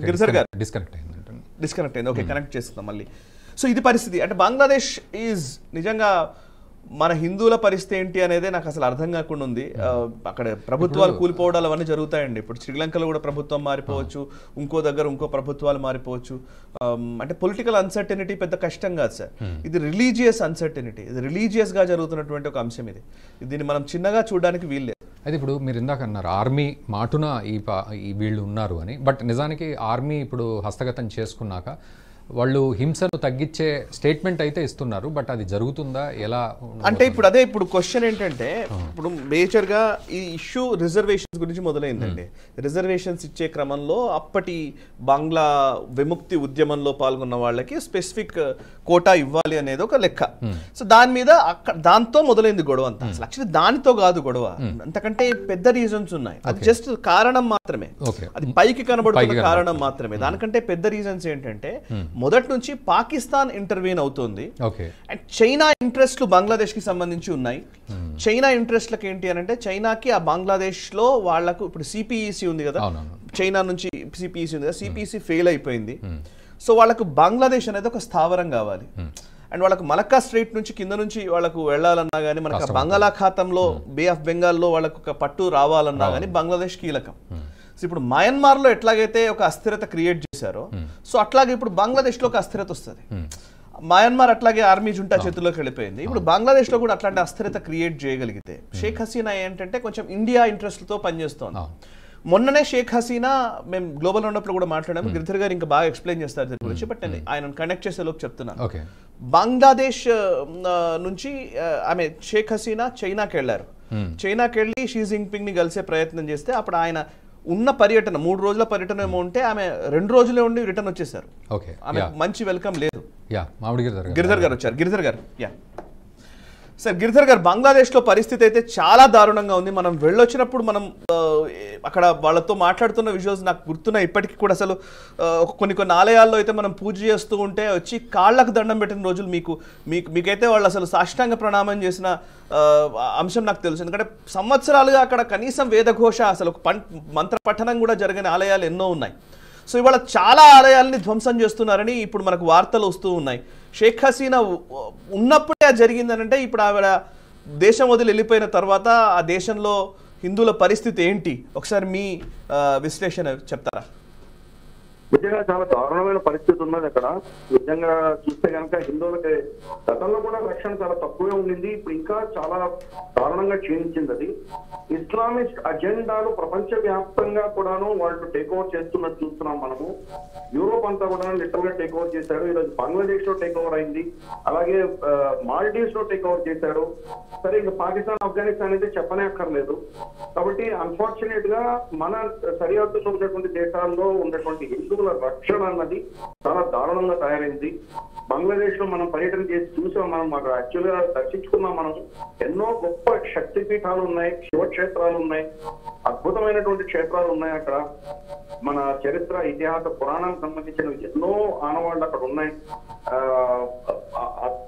గిరిధర్ గారు డిస్కనెక్ట్ అయింది. Okay, connect చేస్తున్నాం మళ్ళీ. సో ఇది పరిస్థితి. అంటే బంగ్లాదేశ్ ఈజ్ నిజంగా మన హిందువుల పరిస్థితి ఏంటి అనేదే నాకు అసలు అర్థం కాకుండా ఉంది. అక్కడ ప్రభుత్వాలు కూలిపోవడాలు అవన్నీ జరుగుతాయండి. ఇప్పుడు శ్రీలంకలో కూడా ప్రభుత్వం మారిపోవచ్చు, ఇంకో దగ్గర ఇంకో ప్రభుత్వాలు మారిపోవచ్చు. అంటే పొలిటికల్ అన్సర్టనిటీ పెద్ద కష్టం కాదు సార్, ఇది రిలీజియస్ అన్సర్టనిటీ, ఇది రిలీజియస్ గా జరుగుతున్నటువంటి ఒక అంశం. దీన్ని మనం చిన్నగా చూడడానికి వీల్లేదు. అయితే ఇప్పుడు మీరు ఇందాక అన్నారు ఆర్మీ మాటున ఈ వీళ్ళు ఉన్నారు అని, బట్ నిజానికి ఆర్మీ ఇప్పుడు హస్తగతం చేసుకున్నాక వాళ్ళు హింసను తగ్గించే స్టేట్మెంట్ అయితే ఇస్తున్నారు, బట్ అది జరుగుతుందా ఎలా అంటే ఇప్పుడు క్వశ్చన్ ఏంటంటే, ఇప్పుడు మేజర్ గా ఈ ఇష్యూ రిజర్వేషన్స్ గురించి మొదలైందండి. రిజర్వేషన్స్ ఇచ్చే క్రమంలో అప్పటి బంగ్లా విముక్తి ఉద్యమంలో పాల్గొన్న వాళ్ళకి స్పెసిఫిక్ కోటా ఇవ్వాలి అనేది ఒక లెక్క. సో దాని మీద దాంతో మొదలైంది గొడవ అంతా. అసలు యాక్చువల్లీ దానితో కాదు గొడవ, అంతకంటే పెద్ద రీజన్స్ ఉన్నాయి. అది జస్ట్ కారణం మాత్రమే, అది పైకి కనబడుతున్న కారణం మాత్రమే. దానికంటే పెద్ద రీజన్స్ ఏంటంటే, మొదటి నుంచి పాకిస్తాన్ ఇంటర్వ్యూన్ అవుతుంది అండ్ చైనా ఇంట్రెస్ట్లు బంగ్లాదేశ్ కి సంబంధించి ఉన్నాయి. చైనా ఇంట్రెస్ట్లకు ఏంటి అని అంటే, చైనాకి ఆ బంగ్లాదేశ్ లో వాళ్లకు ఇప్పుడు సిపిఈసి ఉంది కదా, చైనా నుంచి సిపిఈసి ఉంది కదా, సిపిఈసి ఫెయిల్ అయిపోయింది. సో వాళ్ళకు బంగ్లాదేశ్ అనేది ఒక స్థావరం కావాలి. అండ్ వాళ్ళకు మలక్కా స్ట్రైట్ నుంచి కింద నుంచి వాళ్ళకు వెళ్లాలన్నా గానీ, మనకు బంగాళాఖాతంలో బే ఆఫ్ బెంగాల్లో వాళ్ళకు ఒక పట్టు రావాలన్నా గానీ బంగ్లాదేశ్ కీలకం. సో ఇప్పుడు మయన్మార్ లో ఎట్లాగైతే ఒక అస్థిరత క్రియేట్ చేశారో, సో అట్లాగే ఇప్పుడు బంగ్లాదేశ్ లో ఒక అస్థిరత వస్తుంది. మయన్మార్ అట్లాగే ఆర్మీ జుంటా చేతుల్లోకి వెళ్ళిపోయింది. ఇప్పుడు బంగ్లాదేశ్ లో కూడా అట్లాంటి అస్థిరత క్రియేట్ చేయగలిగితే, షేక్ హసీనా ఏంటంటే కొంచెం ఇండియా ఇంట్రెస్ట్ తో పనిచేస్తోంది. మొన్ననే షేక్ హసీనా, మేము గ్లోబల్ రౌండప్ లో కూడా మాట్లాడాము, గిరిధర్ గారు ఇంకా బాగా ఎక్స్ప్లెయిన్ చేస్తారు దీని గురించి, బట్ నేను ఆయన కనెక్ట్ చేసేలోకి చెప్తున్నాను. బంగ్లాదేశ్ నుంచి ఆమె షేక్ హసీనా చైనాకి వెళ్లారు. చైనాకి వెళ్ళి షీ జిన్పింగ్ ని కలిసే ప్రయత్నం చేస్తే, అప్పుడు ఆయన ఉన్న పర్యటన 3 రోజుల పర్యటన ఏమో ఉంటే ఆమె 2 రోజులే ఉండి రిటర్న్ వచ్చేసారు. ఆమె మంచి వెల్కమ్ లేదు. గిరిధర్ గారు వచ్చారు. గిరిధర్ గారు, సార్ గిరిధర్ గారు, బంగ్లాదేశ్ లో పరిస్థితి అయితే చాలా దారుణంగా ఉంది. మనం వెళ్ళొచ్చినప్పుడు మనం అక్కడ వాళ్ళతో మాట్లాడుతున్న విజువల్స్ నాకు గుర్తున్నాయి ఇప్పటికీ కూడా. అసలు కొన్ని ఆలయాల్లో అయితే మనం పూజ చేస్తూ ఉంటే వచ్చి కాళ్ళకు దండం పెట్టిన రోజులు మీకైతే వాళ్ళు అసలు సాష్టాంగ ప్రణామం చేసిన అంశం నాకు తెలుసు. ఎందుకంటే సంవత్సరాలుగా అక్కడ కనీసం వేదఘోష, అసలు మంత్ర పఠనం కూడా జరగని ఆలయాలు ఎన్నో ఉన్నాయి. సో ఇవాళ చాలా ఆలయాలని ధ్వంసం చేస్తున్నారని ఇప్పుడు మనకు వార్తలు వస్తూ ఉన్నాయి. షేక్ హసీనా ఉన్నప్పుడే అది జరిగిందనంటే, ఇప్పుడు ఆవిడ దేశం వదిలి వెళ్ళిపోయిన తర్వాత ఆ దేశంలో హిందువుల పరిస్థితి ఏంటి, ఒకసారి మీ విశ్లేషణ చెప్తారా? నిజంగా చాలా దారుణమైన పరిస్థితి ఉన్నది అక్కడ. నిజంగా చూస్తే కనుక హిందువులకి గతంలో కూడా రక్షణ చాలా తక్కువే ఉండింది, ఇప్పుడు ఇంకా చాలా దారుణంగా క్షీణించింది. అది ఇస్లామిస్ట్ అజెండాలు ప్రపంచ వ్యాప్తంగా కూడాను వాళ్ళు టేక్ ఓవర్ చేస్తున్నట్టు చూస్తున్నాం మనము. యూరోప్ అంతా కూడా లిటరల్ గా టేక్ ఓవర్ చేశారు. ఈరోజు బంగ్లాదేశ్ లో టేక్ ఓవర్ అయింది, అలాగే మాల్డీవ్స్ లో టేక్ ఓవర్ చేశారు. సరే, ఇంకా పాకిస్తాన్ ఆఫ్ఘనిస్తాన్ అయితే చెప్పనే అక్కర్లేదు. కాబట్టి అన్ఫార్చునేట్ గా మన సరిహద్దులో ఉన్నటువంటి దేశాల్లో ఉన్నటువంటి హిందువుల రక్షణ అన్నది చాలా దారుణంగా తయారైంది. బంగ్లాదేశ్ లో మనం పర్యటన చేసి చూసాం, మనం అక్కడ యాక్చువల్ గా దర్శించుకున్నాం. మనం ఎన్నో గొప్ప శక్తి పీఠాలు ఉన్నాయి, శివక్షేత్రాలు ఉన్నాయి, అద్భుతమైనటువంటి క్షేత్రాలు ఉన్నాయి అక్కడ. మన చరిత్ర, ఇతిహాస, పురాణానికి సంబంధించిన ఎన్నో ఆనవాళ్ళు అక్కడ ఉన్నాయి.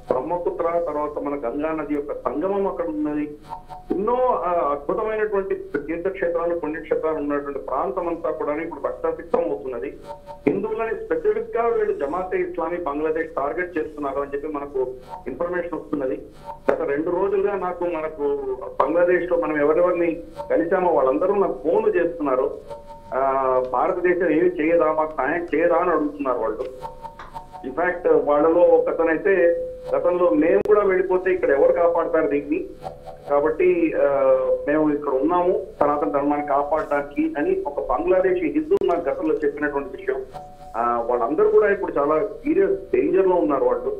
బ్రహ్మపుత్ర తర్వాత మన గంగా నది యొక్క సంగమం అక్కడ ఉన్నది. ఎన్నో అద్భుతమైనటువంటి తీర్థక్షేత్రాలు, పుణ్యక్షేత్రాలు ఉన్నటువంటి ప్రాంతం అంతా కూడా ఇప్పుడు రక్తసిక్తం అవుతున్నది. హిందువులని స్పెసిఫిక్ గా వీళ్ళు జమాతే ఇస్లామీ బంగ్లాదేశ్ టార్గెట్ చేస్తున్నారు అని చెప్పి మనకు ఇన్ఫర్మేషన్ వస్తున్నది. గత 2 రోజులుగా మనకు బంగ్లాదేశ్ లో మనం ఎవరెవరిని కలిసామో వాళ్ళందరూ నాకు ఫోన్లు చేస్తున్నారు. భారతదేశం ఏమి చేయదా, మాకు సాయం చేయదా అని అడుగుతున్నారు వాళ్ళు. ఇన్ఫాక్ట్ వాళ్ళలో ఒకతనైతే గతంలో మేము కూడా వెళ్ళిపోతే ఇక్కడ ఎవరు కాపాడతారు దీన్ని, కాబట్టి మేము ఇక్కడ ఉన్నాము సనాతన ధర్మాన్ని కాపాడడానికి అని ఒక బంగ్లాదేశీ హిందూ నాకు గతంలో చెప్పినటువంటి విషయం. వాళ్ళందరూ కూడా ఇప్పుడు చాలా సీరియస్ డేంజర్ లో ఉన్నారు వాళ్ళు.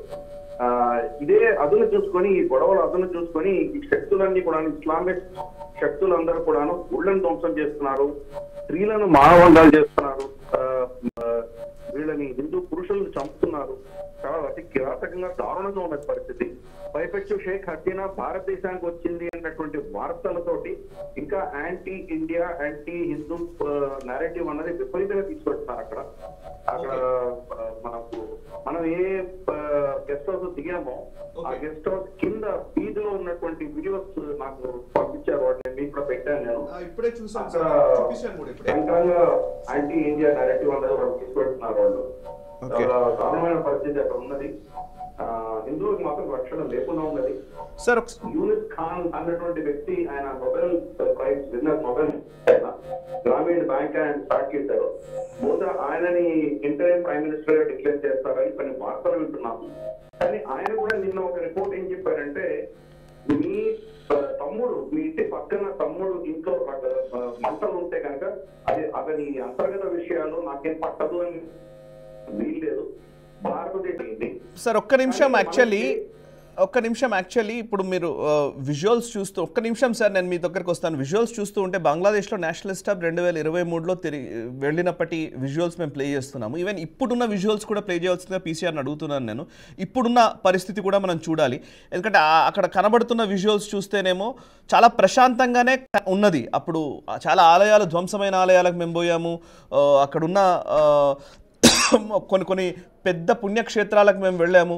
ఇదే అదును చూసుకొని, ఈ గొడవలు అదును చూసుకొని ఈ శక్తులన్నీ కూడా, ఇస్లామిక్ శక్తులందరూ కూడాను గుళ్ళను ధ్వంసం చేస్తున్నారు, స్త్రీలను మానవంగాలు చేస్తున్నారు, వీళ్ళని హిందూ పురుషులను చంపుతున్నారు. చాలా అతి కిరాతకంగా దారుణంగా ఉన్న పరిస్థితి. పైపెచ్చు షేక్ హసీనా భారతదేశానికి వచ్చింది అన్నటువంటి వార్తలతోటి ఇంకా anti India, anti Hindu narrative అన్నది విపరీతంగా తీసుకొస్తున్నారు అక్కడ. మనం ఏ గెస్ట్ హౌస్ దిగామో ఆ గెస్ట్ హౌస్ కింద వీధిలో ఉన్నటువంటి వీడియోస్ నాకు పంపించారు. వాటిని మీకు కూడా పెట్టాను నేను. ఇప్పుడే చూసాను అక్కడ చూపించాను కూడా ఇప్పుడే. భయంకరంగా యాంటీ ఇండియా నరేటివ్ అనేది వాళ్ళు తీసుకెళ్తున్నారు. వాళ్ళు చాలా దారుణమైన పరిస్థితి అక్కడ ఉన్నది. హిందువులకు మాత్రం రక్షణ లేకుండా ఉన్నది. సార్ యూనిస్ ఖాన్ అన్నటువంటి వ్యక్తి, ఆయన నోబెల్ ప్రైజ్ విన్నర్, నోబెల్ గ్రామీణ బ్యాంక్ ఆయన స్టార్ట్ చేశారు. బహుశా ఆయనని ఇంటరిమ్ ప్రైమ్ మినిస్టర్ గా డిక్లేర్ చేస్తారని కొన్ని వార్తలు వింటున్నాము. కానీ ఆయన కూడా నిన్న ఒక రిపోర్ట్ ఏం చెప్పారంటే, మీ తమ్ముడు, మీ ఇంటి పక్కన తమ్ముడు ఇంట్లో మంటలు ఉంటే కనుక అది అతని అంతర్గత విషయాలు నాకేం పట్టదు అని వీల్లేదు. భారతదేశం సార్ ఒక్క నిమిషం యాక్చువల్లీ ఇప్పుడు మీరు విజువల్స్ చూస్తూ ఒక్క నిమిషం సార్ నేను మీ దగ్గరకు వస్తాను. విజువల్స్ చూస్తూ ఉంటే బంగ్లాదేశ్లో నేషనలిస్ట్ హబ్ 2023లో వెళ్ళినప్పటి విజువల్స్ మేము ప్లే చేస్తున్నాము. ఈవెన్ ఇప్పుడున్న విజువల్స్ కూడా ప్లే చేయాల్సిందిగా పీసీఆర్ని అడుగుతున్నాను నేను. ఇప్పుడున్న పరిస్థితి కూడా మనం చూడాలి. ఎందుకంటే అక్కడ కనబడుతున్న విజువల్స్ చూస్తేనేమో చాలా ప్రశాంతంగానే ఉన్నది. అప్పుడు చాలా ఆలయాలు, ధ్వంసమైన ఆలయాలకు మేము పోయాము. అక్కడున్న కొన్ని పెద్ద పుణ్యక్షేత్రాలకు మేము వెళ్ళాము.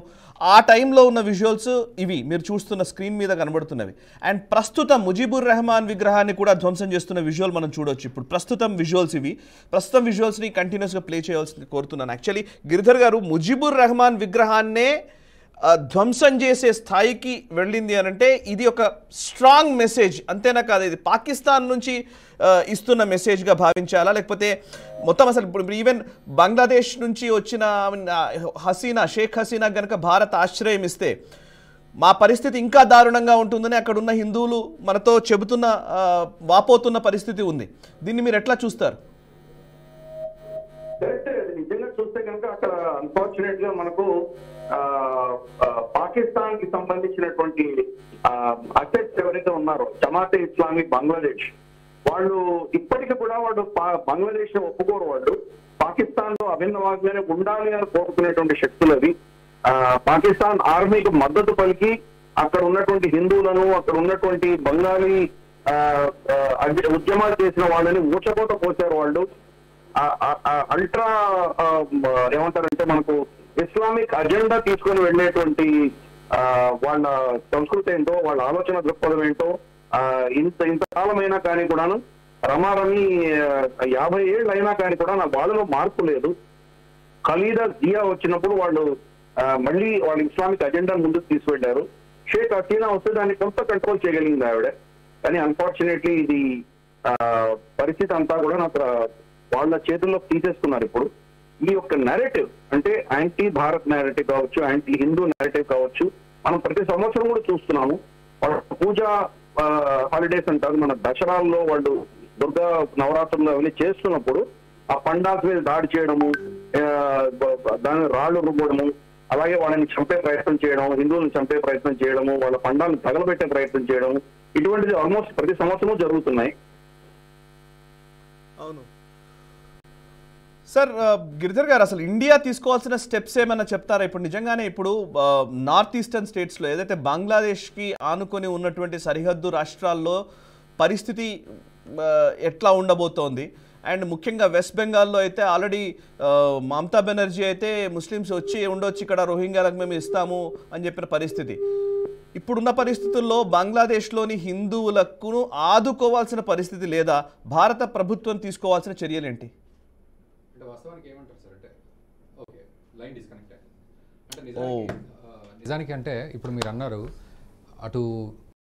ఆ టైంలో ఉన్న విజువల్స్ ఇవి మీరు చూస్తున్న స్క్రీన్ మీద కనబడుతున్నవి. అండ్ ప్రస్తుతం ముజీబుర్ రెహమాన్ విగ్రహాన్ని కూడా ధ్వంసం చేస్తున్న విజువల్ మనం చూడొచ్చు. ఇప్పుడు ప్రస్తుతం విజువల్స్ ఇవి. ప్రస్తుతం విజువల్స్ని కంటిన్యూస్గా ప్లే చేయాల్సింది కోరుతున్నాను. యాక్చువల్లీ గిరిధర్ గారు, ముజీబుర్ రెహమాన్ విగ్రహాన్నే ధ్వంసం చేసే స్థాయికి వెళ్ళింది అని అంటే ఇది ఒక స్ట్రాంగ్ మెసేజ్ అంతేనా కాదు? ఇది పాకిస్తాన్ నుంచి ఇస్తున్న మెసేజ్గా భావించాలా, లేకపోతే మొత్తం అసలు ఇప్పుడు ఈవెన్ బంగ్లాదేశ్ నుంచి వచ్చిన షేక్ హసీనా కనుక భారత్ ఆశ్రయం ఇస్తే మా పరిస్థితి ఇంకా దారుణంగా ఉంటుందని అక్కడున్న హిందువులు మనతో చెబుతున్న వాపోతున్న పరిస్థితి ఉంది. దీన్ని మీరు ఎట్లా చూస్తారు? నిజంగా చూస్తే కనుక అక్కడ అన్ఫార్చునేట్ గా మనకు పాకిస్తాన్ కి సంబంధించినటువంటి అసెట్స్ ఎవరైతే ఉన్నారో జమాతే ఇస్లామీ బంగ్లాదేశ్, వాళ్ళు ఇప్పటికీ కూడా వాళ్ళు బంగ్లాదేశ్ ఒప్పుకోరు. వాళ్ళు పాకిస్తాన్ లో అభిన్నవాగ్గానే ఉండాలి అని కోరుకునేటువంటి శక్తులు అవి. పాకిస్తాన్ ఆర్మీకి మద్దతు పలికి అక్కడ ఉన్నటువంటి హిందువులను, అక్కడ ఉన్నటువంటి బంగాళీ ఉద్యమాలు చేసిన వాళ్ళని ఊచకోత పోసారు. వాళ్ళు అల్ట్రా ఏమంటారంటే మనకు ఇస్లామిక్ అజెండా తీసుకొని వెళ్ళేటువంటి వాళ్ళ సంస్కృతి ఏంటో, వాళ్ళ ఆలోచన దృక్పథం ఏంటో ఇంతకాలమైనా కానీ కూడాను, రమారమి 50 ఏళ్ళు అయినా కానీ కూడా వాళ్ళలో మార్పు లేదు. ఖలీదా జియా వచ్చినప్పుడు వాళ్ళు మళ్ళీ వాళ్ళ ఇస్లామిక్ అజెండా ముందుకు తీసుకెళ్లారు. షేక్ హసీనా వస్తే దాన్ని కొంత కంట్రోల్ చేయగలిగింది ఆవిడ. కానీ అన్ఫార్చునేట్లీ ఇది పరిస్థితి అంతా కూడా నాకు వాళ్ళ చేతుల్లో తీసేస్తున్నారు. ఇప్పుడు ఈ యొక్క నెరేటివ్ అంటే యాంటీ భారత్ నెరేటివ్ కావచ్చు, యాంటీ హిందూ నెరేటివ్ కావచ్చు, మనం ప్రతి సంవత్సరం కూడా చూస్తున్నాము. వాళ్ళ పూజా హాలిడేస్ అంటారు, మన దసరాల్లో వాళ్ళు దుర్గా నవరాత్రులు అవన్నీ చేస్తున్నప్పుడు ఆ పండాస్ మీద దాడి చేయడము, దాని రాళ్లు రుబ్బడము, అలాగే వాళ్ళని చంపే ప్రయత్నం చేయడం, హిందువులను చంపే ప్రయత్నం చేయడము, వాళ్ళ పండాలను తగలబెట్టే ప్రయత్నం చేయడము, ఇటువంటిది ఆల్మోస్ట్ ప్రతి సంవత్సరం జరుగుతున్నాయి. అవును సార్. గిరిధర్ గారు, అసలు ఇండియా తీసుకోవాల్సిన స్టెప్స్ ఏమైనా చెప్తారా? ఇప్పుడు నిజంగానే ఇప్పుడు నార్త్ ఈస్టర్న్ స్టేట్స్లో ఏదైతే బంగ్లాదేశ్కి ఆనుకొని ఉన్నటువంటి సరిహద్దు రాష్ట్రాల్లో పరిస్థితి ఎట్లా ఉండబోతోంది? అండ్ ముఖ్యంగా వెస్ట్ బెంగాల్లో అయితే ఆల్రెడీ మమతా బెనర్జీ అయితే ముస్లిమ్స్ వచ్చి ఉండొచ్చు ఇక్కడ, రోహింగ్యాలకు మేము ఇస్తాము అని చెప్పిన పరిస్థితి. ఇప్పుడున్న పరిస్థితుల్లో బంగ్లాదేశ్లోని హిందువులకు ఆదుకోవాల్సిన పరిస్థితి లేదా? భారత ప్రభుత్వం తీసుకోవాల్సిన చర్యలు ఏంటి? వాస్తవానికి ఏమంటారు సార్ అంటే ఓకే లైన్ డిస్కనెక్ట్ అంటే నిజానికి అంటే ఇప్పుడు మీరు అన్నారు అటు